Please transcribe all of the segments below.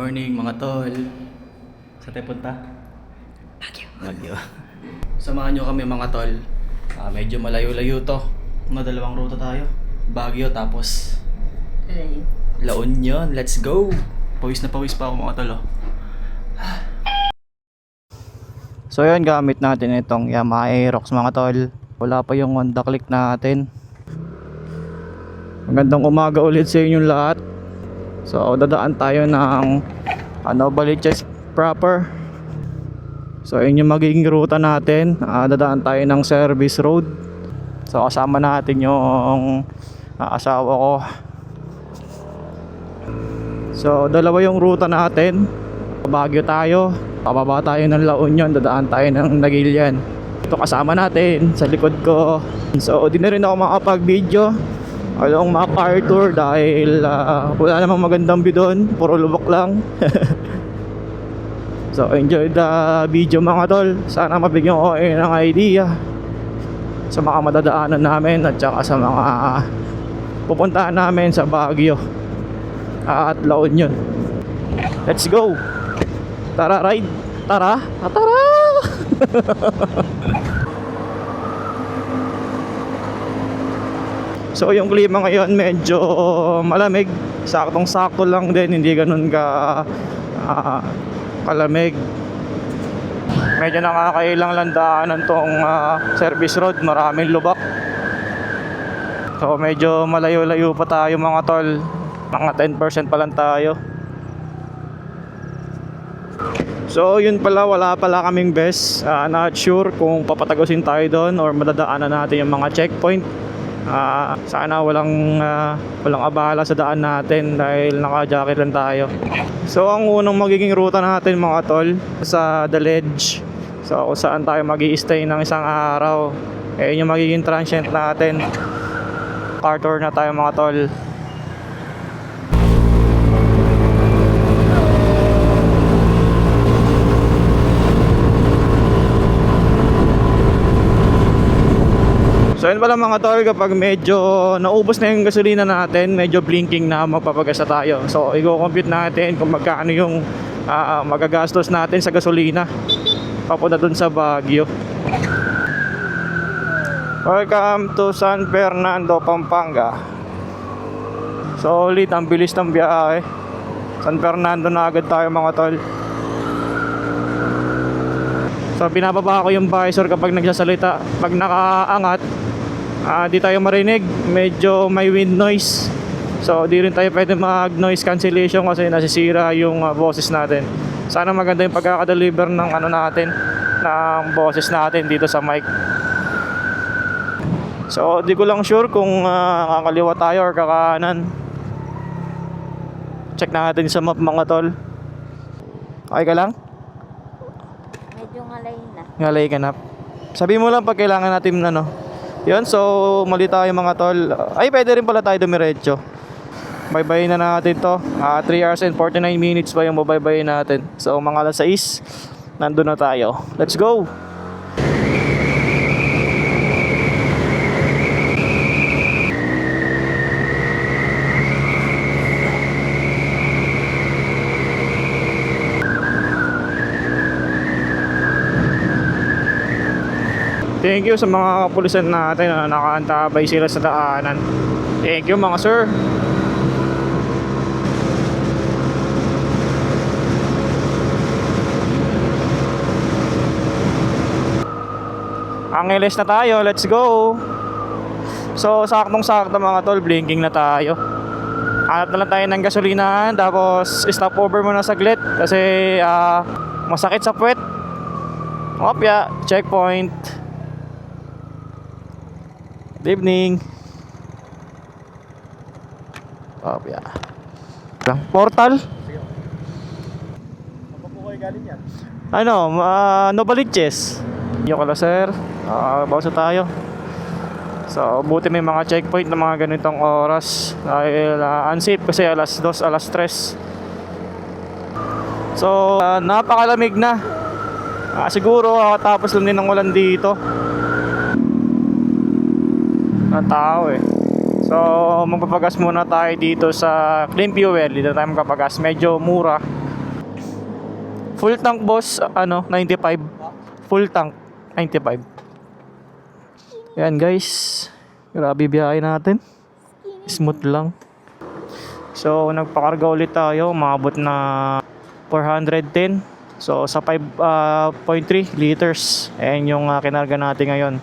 morning mga tol. Sa tayo punta? Baguio. Samahan nyo kami mga tol. Medyo malayo-layo to. Dalawang ruta tayo. Baguio tapos La Union. Let's go! Pawis na pawis pa ako mga tol. So yun, gamit natin itong Yamaha Aerox mga tol. Wala pa yung Honda Click natin. Magandang umaga ulit sa inyong lahat. So dadaan tayo ng Novaliches proper. So yun yung magiging ruta natin. Dadaan tayo ng service road. So kasama natin yung asawa ko. So dalawa yung ruta natin. Baguio tayo, pababa tayo ng La Union, dadaan tayo ng Nagilian. Ito kasama natin sa likod ko. So di na rin ako makapag-video along MacArthur dahil wala namang magandang view doon, puro lubok lang. So enjoy the video mga tol. Sana mabigyan ko kayo ng idea sa mga madadaanan namin at saka sa mga pupuntahan namin sa Baguio at La Union. Let's go! Tara ride! Tara! Tara! So yung klima ngayon medyo malamig. Saktong-sakto lang din, hindi ganun kalamig. Medyo nakakailang landaanan tong service road, maraming lubak. So medyo malayo-layo pa tayo mga tol. Mga 10% pa lang tayo. So yun pala, wala pala kaming best. Not sure kung papatagusin tayo doon or madadaanan natin yung mga checkpoint. Sana walang abala sa daan natin dahil naka-jacket lang tayo. So ang unang magiging ruta natin mga tol sa The Ledge. So kung saan tayo mag-i-stay ng isang araw. Yun yung magiging transient natin. Car tour na tayo mga tol. So yun pala mga tol, kapag medyo naubos na yung gasolina natin, medyo blinking na, magpapagasa tayo. So i-compute natin kung magkano yung magagastos natin sa gasolina papunta dun sa Baguio. Welcome to San Fernando, Pampanga. So ulit, ang bilis ng biyahe. San Fernando na agad tayo mga tol. So pinababa ko yung visor kapag nagsasalita. Pag nakaangat, di tayo marinig, medyo may wind noise. So di rin tayo pwede mag noise cancellation kasi nasisira yung boses natin. Sana maganda yung pagkakadeliver ng natin, ng boses natin dito sa mic. So di ko lang sure kung kakaliwa tayo or kakanan. Check natin sa map mga tol. Okay ka lang? Medyo ngalay na. Ngalay ka na. Sabi mo lang pag kailangan natin yun, so mali tayo mga tol. Ay, pwede rin pala tayo dumiretso. Baybayin na natin to. 3 hours and 49 minutes pa yung babaybayin natin. So mga alas 6, nandun na tayo. Let's go! Thank you sa mga kapulisan natin na nakaantabay sila sa daanan. Thank you mga sir. Angeles na tayo, let's go. So saktong-sakto mga tol, blinking na tayo. Hanap na lang tayo ng gasolinahan, tapos stop over muna saglit kasi masakit sa puwet. Opya, checkpoint. Good evening. Opya. Portal? Ano po kayo galing yan? Novaliches. Yung kala sir, bawsa tayo. So buti may mga checkpoint na mga ganitong oras dahil unsafe kasi alas 2, alas 3. So napakalamig na. Siguro tapos lang din ng ulan dito ng tao So magpapagas muna tayo dito sa Clean Fuel. Dito tayo magpapagas, medyo mura Full tank boss, 95. Full tank, 95. Yan guys. Grabe biyahe natin. Smooth lang. So, nagpakarga ulit tayo. Umabot na 410. So, sa 5.3 liters. Ayan yung kinarga natin ngayon.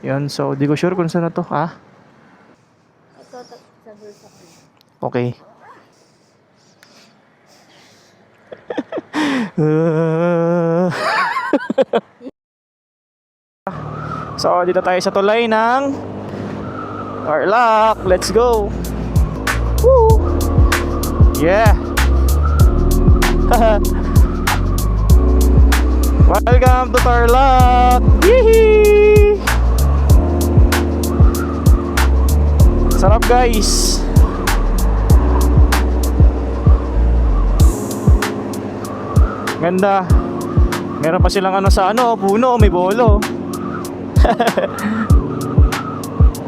Yun. So, di ko sure kung saan na to. Ito sa bulsa ko. Okay. So, dito tayo sa tulay ng Tarlac. Let's go. Woo! Yeah. Welcome to Tarlac. Yee! Sarap guys. Ganda. Meron pa silang puno, may bolo.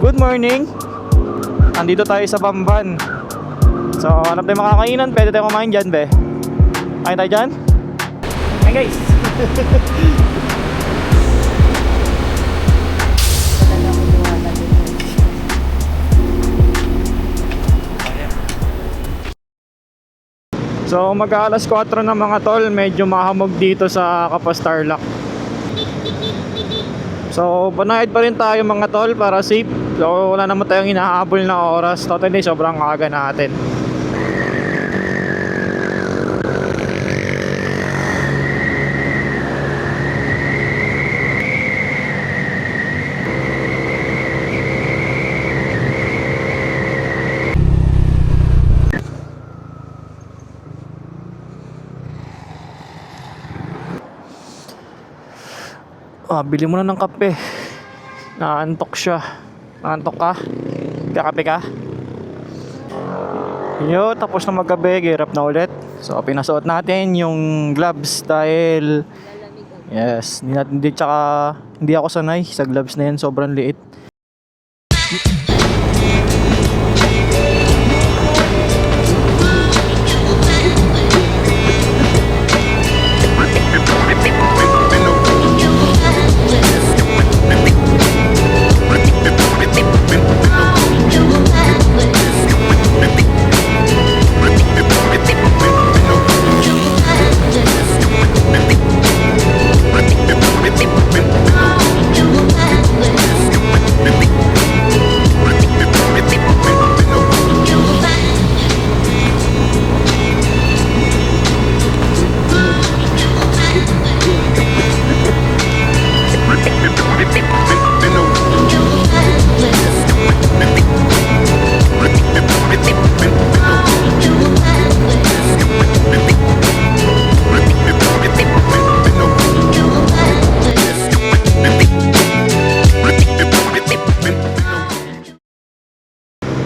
Good morning. Andito tayo sa Bamban. So, hanap tayo makakainan. Pwede tayo kumain dyan, be. Kain tayo dyan? Kain guys. So mag-aalas 4 na mga tol, medyo mahamog dito sa Kapas Tarlac. So banayad pa rin tayo mga tol para safe. So wala naman tayong hinahabol na oras. Totally sobrang aga natin. Bili mo na ng kape. Naantok siya. Naantok ka? Kakape ka? Yo, tapos na magkape, girap na ulit. So, pinasuot natin yung gloves dahil yes, hindi ako sanay sa gloves na yan, sobrang liit.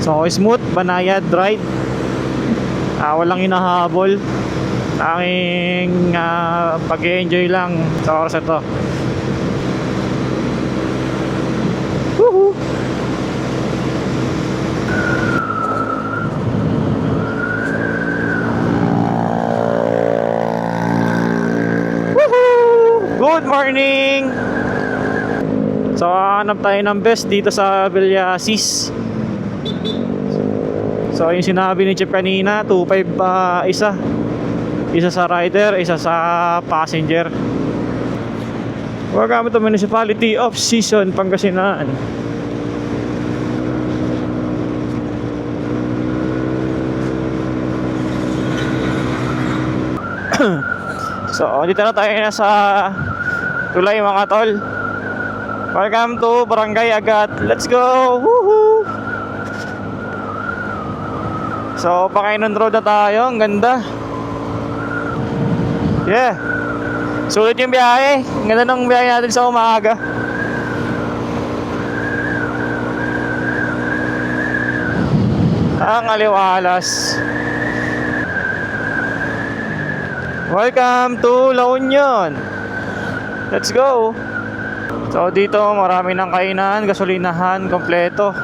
So smooth, banayad ride. Walang hinahabol. Tanging pag-enjoy lang sa oras ito. Woohoo! Woohoo! Good morning! So hanap tayo ng best dito sa Villasis. So yung sinabi ni Chip kanina, 2.5 isa. Isa sa rider, isa sa passenger. Welcome to Municipality of Season, Pangasinan. So dito na tayo sa tulay mga tol. Welcome to Barangay Agat. Let's go! Woohoo! So Pakainan Road na tayo. Ang ganda. Yeah. Sulit yung biyahe. Ang ganda ng biyahe natin sa umaga. Ang aliwalas. Welcome to La Union. Let's go. So dito marami ng kainan, gasolinahan, kompleto.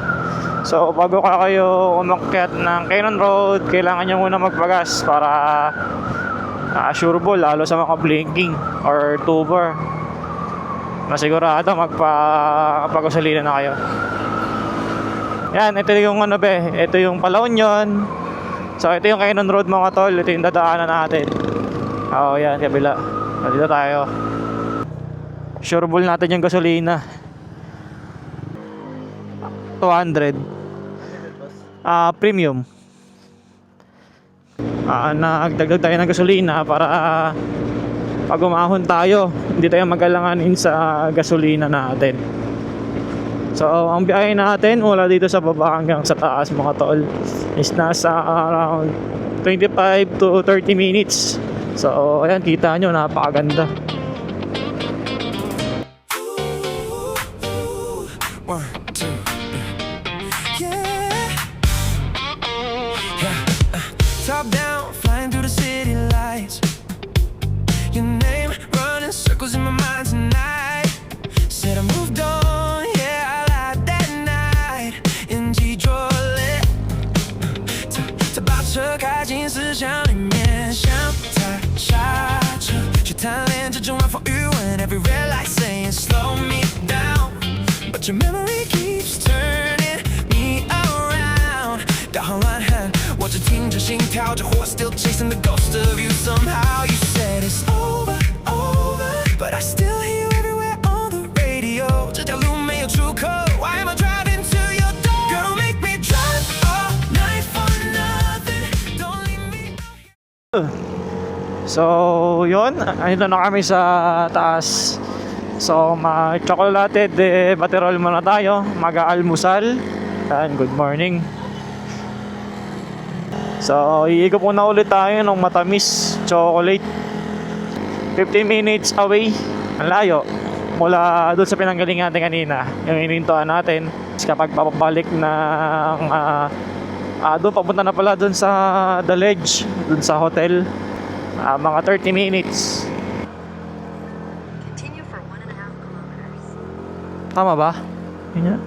So bago kayo umakyat ng Cannon Road, kailangan nyo muna magpagas para Assurable lalo sa mga blinking or tuber. Masigurado magpagasolina na kayo. Yan, ito yung ano be, ito yung Palawan yun. So ito yung Kainan Road mga tol, ito yung dadaanan natin. Oo yan, kabila. Dito tayo. Assurable natin yung gasolina. 200. Premium. Nagdagdag tayo ng gasolina para pag umahon tayo, hindi tayo magalanganin sa gasolina natin. So, ang biyahe natin mula dito sa baba hanggang sa taas mga tol is nasa around 25 to 30 minutes. So, ayan, kita nyo, napakaganda. One, two, yeah. Top down, flying through the city lights. Your name running circles in my mind tonight. Said I moved on, yeah, I lied that night. In Detroit, 这把车开进思想里面，像台刹车，去贪恋这种晚风余温。Every red light saying slow me down, but your memory keeps turning me around. 导航乱喊，我只听着心跳着火 still chasing the ghost of you. Somehow you said it's over, over, but I still hear you everywhere on the radio. 这条路没有出口 Why am I driving to your door? Girl, don't make me drive all night for nothing. Don't leave me out here. So, yun. Ayun na kami sa taas. So, chocolate de baterol muna tayo. Mag-aalmusal. And good morning. So, iikot muna ulit tayo ng matamis chocolate. 15 minutes away. Ang layo. Mula doon sa pinanggaling natin kanina. Yung inintuan natin. Kapag papabalik ng doon, papunta na pala doon sa The Ledge. Doon sa hotel. Mga 30 minutes. Continue for 1.5 kilometers. Tama ba? Yan.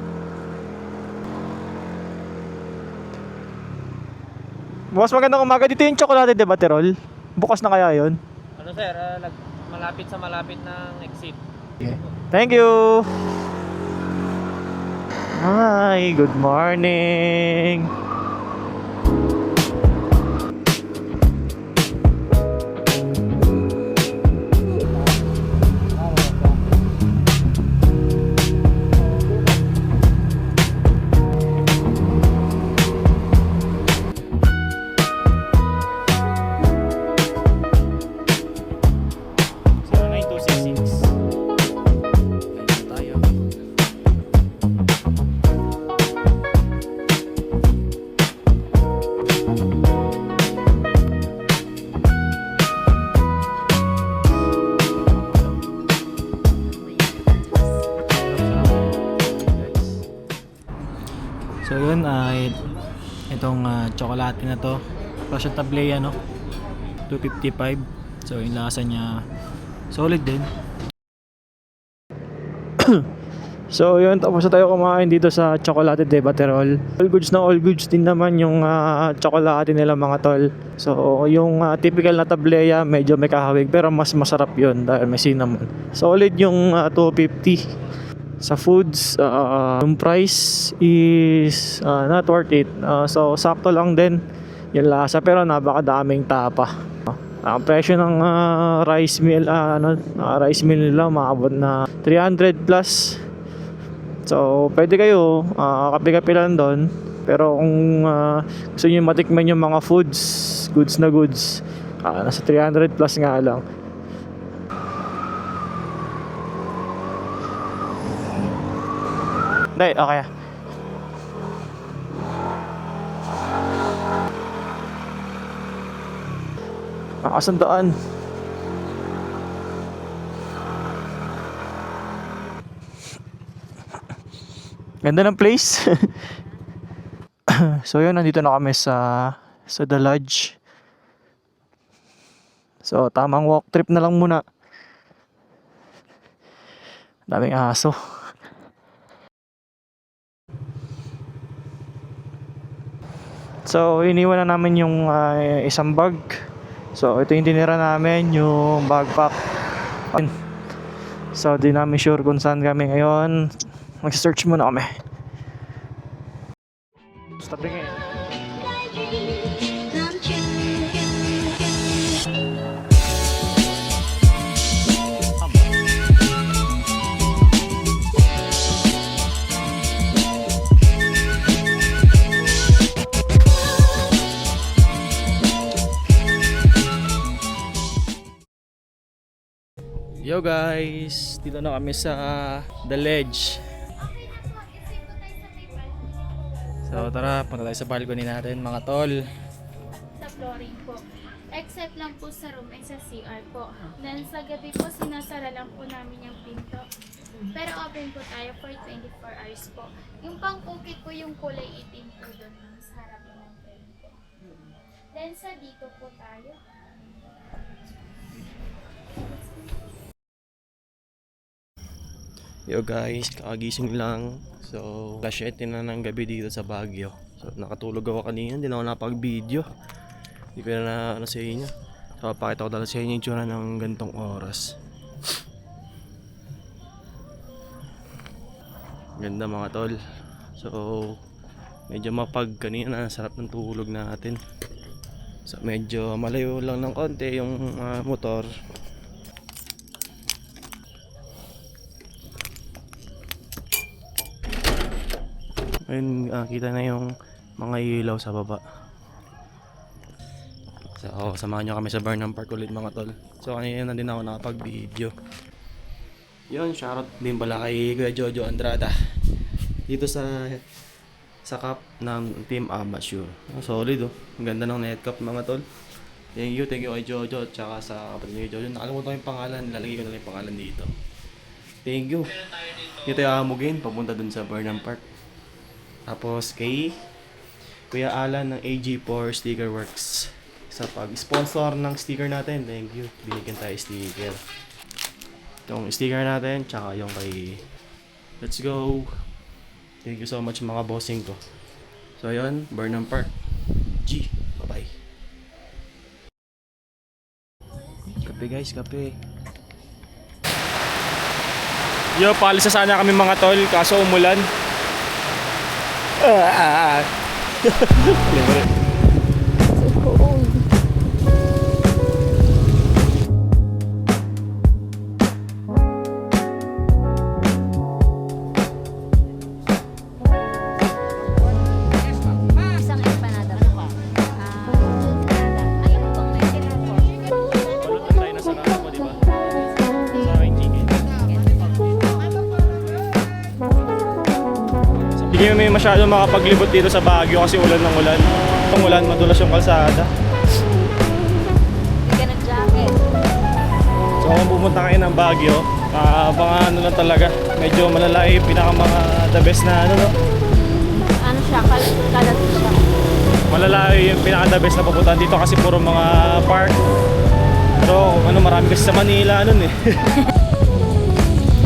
Boss, magandang umaga. Dito yung chocolate de baterol. Bukas na kaya yun? Ano sir, malapit sa malapit ng exit. Thank you. Hi, good morning. So yun, itong chocolate na to, Russian Tablea, no? 255. So yung lasa niya solid din. So yun, tapos na tayo kumain dito sa chocolate de baterol. All goods na all goods din naman yung chocolate nila mga tol. So yung typical na tablea medyo may kahawig, pero mas masarap yun dahil may cinnamon. Solid yung 250. Sa foods, yung price is not worth it. So sakto lang din yung lasa, pero napakadaming tapa. Ang presyo ng rice meal rice meal nila maabot na 300 plus. So pwede kayo kape-kape lang doon. Pero kung gusto niyo matikman yung mga goods na goods, nasa 300 plus nga lang. Dahil, okay. Nakasandaan. Ganda ng place. So yun, nandito na kami sa The Lodge. So tamang walk trip na lang muna. Daming aso. So iniwan na namin yung isang bag. So ito yung tinira namin, yung backpack. So di namin sure kung saan kami ngayon. Mag-search muna kami. Stop ngayon. Yo guys, dito na kami sa The Ledge. So tara, punta tayo sa balcony natin mga tol. Sa flooring po. Except lang po sa room ay sa CR po. Then sa gabi po, sinasara lang po namin yung pinto. Pero open po tayo for 24 hours po. Yung pang-ukit po yung kulay itim po doon sa harap ng pinto. Then sa dito po tayo. Yo guys, kakagising lang. So, alas 7 na ng gabi dito sa Baguio. So, nakatulog ako kanina, hindi na ako napag-video. Hindi ko na sa inyo. So, pakita ko talaga sa inyo yung tsura ng gantong oras. Ganda mga tol. So, medyo mapag kanina, sarap ng tulog natin. So, medyo malayo lang ng konti yung motor. Ayun, kita na yung mga ilaw sa baba. So, samahan nyo kami sa Burnham Park ulit mga tol. So, kanina na din ako nakapag-video. Yun, shoutout din pala kay Kuya Jojo Andrada. Dito sa cup ng Team Amateur. Solid oh. Ang ganda ng net cup mga tol. Thank you kay Jojo at saka sa kapatid ni Jojo. Nakalimutan ko yung pangalan, lalagay ko na lang yung pangalan dito. Thank you. Dito yung amugin, papunta dun sa Burnham Park. Tapos kay Kuya Alan ng AG4 Sticker Works sa pag-sponsor ng sticker natin. Thank you. Binigyan tayo sticker. Itong sticker natin, tsaka yung kay Let's Go. Thank you so much mga bossing ko. So yun, Burnham Park. G. Bye-bye. Kape guys, kape. Yo, paalis na sana kami mga tol, kaso umulan. Libre. Isang empanada po. Ayun pong may tinapos. Balot na tayo na sa mo, di ba? Sa aking chicken. Hindi kami masyado makapaglibot dito sa Baguio kasi ulan ng ulan. Ang ulan, madulas yung kalsada. Hindi ka nag-jacket. So kung pumunta kayo ng Baguio, mga ano lang talaga, medyo malalaki, pinaka mga the best na ano no? Ano siya? Kalat siya. Malalaki yung pinaka the best na pupuntahan dito kasi puro mga park. Pero ano, marami kasi sa Manila ano eh.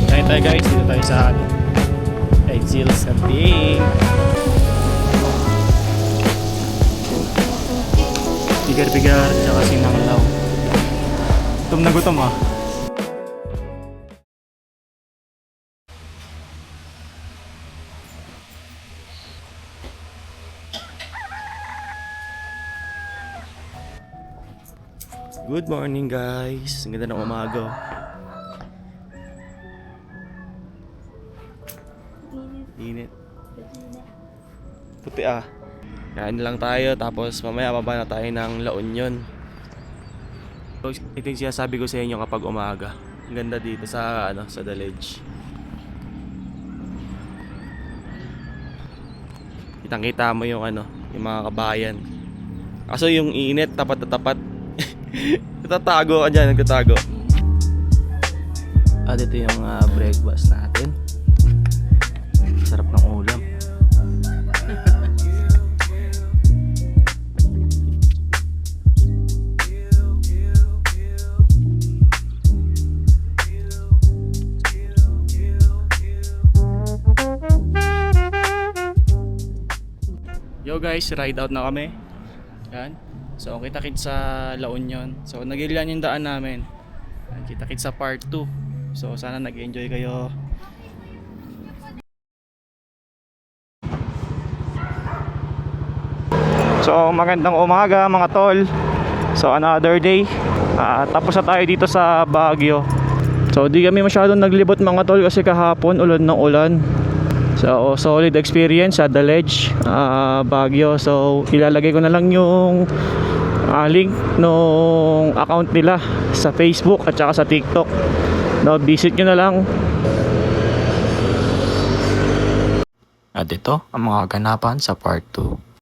Kain tayo guys, dito tayo sa ano, Exils Camping. Bigar-bigar, tsaka sinanglaw. Gutom na gutom ah. Good morning guys. Ang ganda ng umaga. Init. Puti ah. Kain lang tayo tapos mamaya baba na tayo ng La Union. So, ito yung sinasabi ko sa inyo kapag umaga. Ang ganda dito sa sa The Ledge. Kitang-kita mo yung yung mga kabayan. Kaso yung init tapat na tapat. Nagtatago ka dyan, nagtatago. At ito yung breakfast natin. Sarap ng ulam. Yo guys, ride out na kami. Yan. So kita-kits sa La Union. So nagilian yung daan namin. Kita-kits sa part 2. So sana nag-enjoy kayo. So magandang umaga mga tol. So another day. Tapos na tayo dito sa Baguio. So di kami masyadong naglibot mga tol kasi kahapon ulan ng ulan. So solid experience sa The Ledge, Baguio. So ilalagay ko na lang yung link nung account nila sa Facebook at saka sa TikTok. No, visit nyo na lang. At ito ang mga ganapan sa part 2.